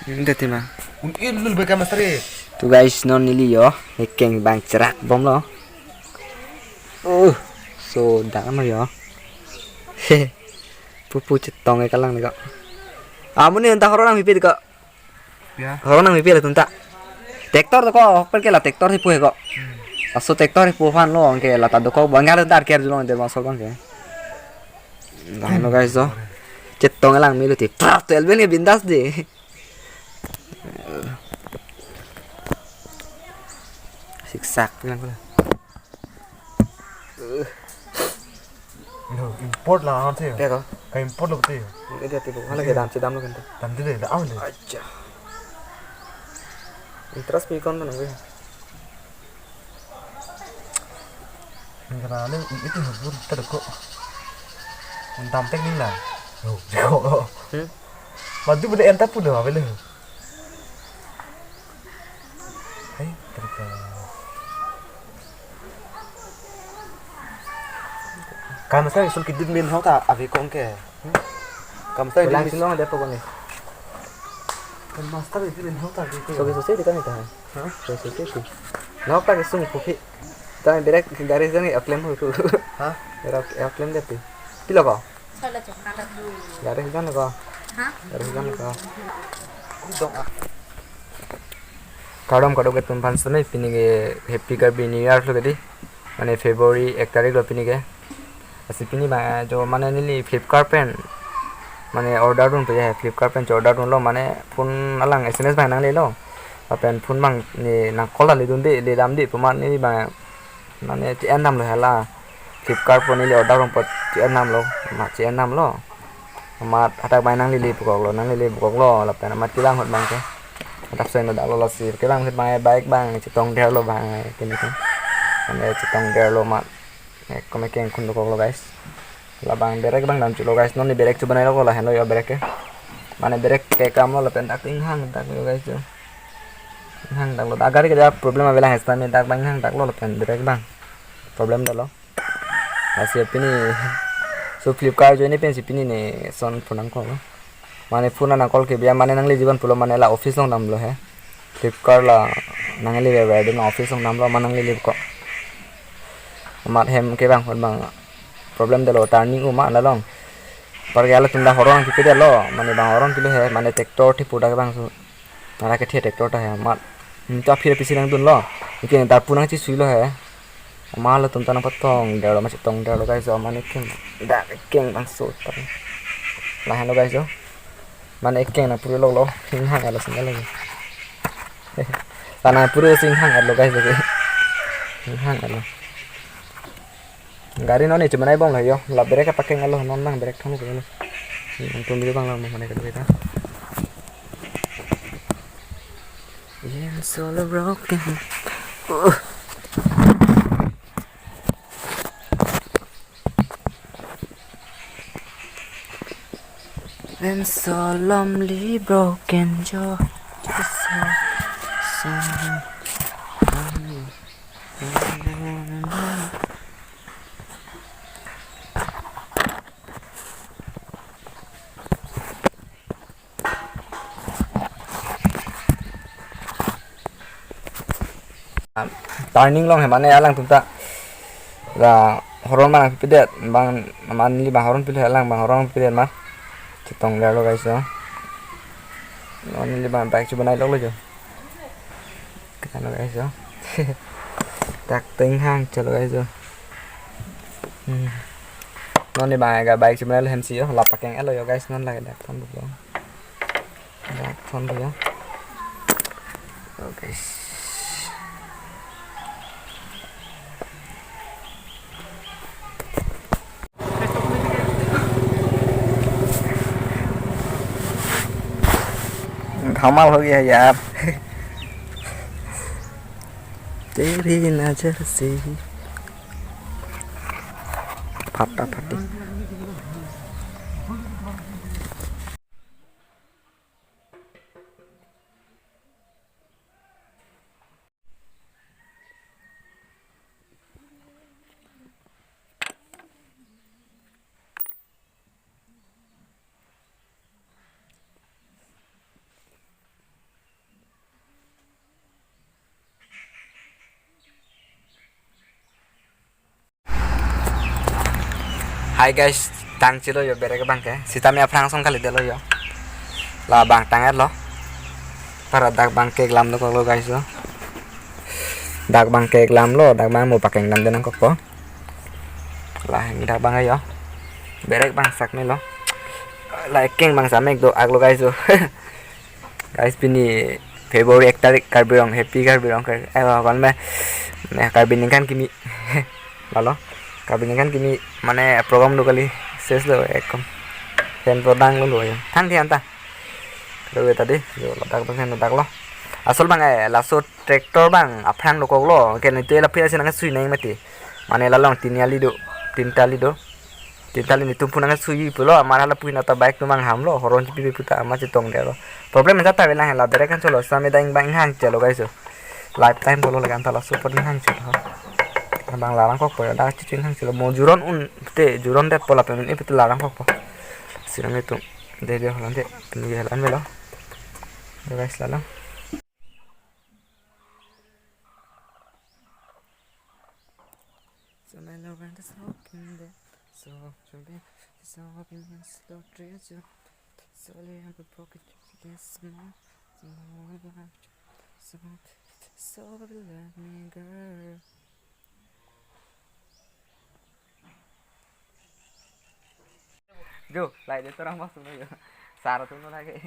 Hindi tima. Lul beka mastri. Tu guys non nili yo. Hekeng bang cerak bom lo. So dah mà yo. Pupu cetong cái kalang ni kak. Amun ni entah orang mimpi kak. Ya. Orang nang mimpi lah tunta. Tektor tu kok, pergi lah tektor hipu kok. Aso tektor hipu fan lo, angke lah tado kok bangal entar kiar julong ente masuk kan ke. Nah lo guys so. Cetong lang milu ti. Prat tu elben ke bindas deh. Siksak bilang pula. No, import lah han thế. Dia kok. Cái import lo thế. Ini dia tipu. Malah ke dam lo kan. Tam thế là ao này. Aja. Interest pikon mana gue. Mình cái này itu hubur terus kok. Tam tek ni lah. Oh, kok. Madu boleh entah pun dah boleh. Hai, terus. Kamu saya sul kidin min hau ta avi kong ke. Kamu saya Bilang di sih lo ada apa kan ni? kan master itu min hau ta ke. So kita kita ni tahan. So kita. Nak pakai sung kopi. Tapi berek garis ni aklem ho tu. Hah? Berek aklem dia pi. Pila kau? Salah cakap dulu. Garis kan kau? Hah? Garis kan kau? Dong ah. Kadam ke tumpan sana pini ke happy ka New Year lo kedi. Mane February 1 तारीख lo pini ke. Asi pini ba jo mane nili Flipkart pen. Mane order dun pe ya Flipkart pen order dun lo mane phone alang SMS bang nang le lo. Pen phone bang ni na call le dun de le dam de peman ni ba mane ti enam lo hala. Flipkart phone ni order dun pot ti enam lo. Ma ti enam lo. Ma atak bang nang le pukok lo nang le pukok lo la pen ma ti lang hot bang ke. Atak sen da lo la si ke lang hot bang baik bang ti tong der lo bang kini kan. Mane ti tong der lo ma kome keng kun lo guys. La bang berek bang dam chulo guys non ni berek chu banai lo la hen lo yo berek ke. Mane berek ke kam lo pen tak ting hang tak yo guys jo. Hang tak lo agar ke da problem avela hesta me tak bang hang tak lo pen berek bang. Problem da lo. Asi pini so Flipkart jo ni pen si pini ne son phunang ko lo. Mane phuna na call ke biya mane nang le jiban pulo mane la office long nam lo he. Flipkart la nang le we na office long nam lo manang le ko. Mat hem ke bang hon bang problem de lo turning uma la long par gala tunda horong ki de lo mane bang horong ki lo he mane tractor thi puda bang su mara ke the tractor ta he mat ta phire pisi nang dun lo ikin ta punang chi sui lo he ma la tum ta na patong de lo ma chi tong de lo guys o mane ken da ken bang su ta la han lo guys o mane ken na puro lo hing hang ala sing la ta na puro sing hang lo guys o hing hang ala Gari no ni cuma naik bang lah yo, lah bereka pakai ngaloh non bang berek kamu kene. Untung dulu bang lah mau mana kita. Yeah, it's all broken. And so lonely broken jaw. Turning long he mane alang tunta la horon mang pidet bang man li bang horon pilih alang bang horon pidet mah cetong le lo guys yo non li bang baik coba naik lo jo kan lo guys yo tak ting hang chalo guys yo non li bang ga baik coba naik lo hem si yo la pakai lo yo guys non la dak thon lo dak thon lo yo guys धमाल हो गया यार तेरी नजर से फटाफटी Hai guys, tang chilo yo berek bang ke. Sita mi aprang song kali delo yo. La bang tangat lo. Para dak bang ke lam lo kok lo guys lo. Dak bang ke lam lo, dak bang mo pakeng lam denang kok po. Lah mi dak bang ayo. Berek bang sak mi lo. La ekeng bang samek do ag lo guys lo. Guys pini Februari 1 tarik karbirong happy karbirong kar. Kon me karbin kan kimi. Lalu karbin kan kimi mana program do kali ses lo ekom. Sen prodang lo ya. Tang tian ta. Kalau tadi yo letak bang letak lo. Asal bang lasso traktor bang aprang lo kok lo. Kan itu la pia senang sui nang mati. Mana lalong tinali do. Tinta ini tumpu nanga sui pulo amara la puina ta bike tumang hamlo horon cipi puta ama citong dero problem eta ta bela la bere kan solo same daing bang hang celo guys lifetime bolo legan ta la super hang celo bang larang kok po da cicing hang celo mo juron te juron de pola pemen itu larang kok po sirang itu de holan de pini helan belo guys lalang so my love and is hoping there so jumping so hoping and slow treasure slowly on the pocket yes more so let me girl Jo, lại để tôi đang bắt xuống đây. Xả ra xuống nó lại cái.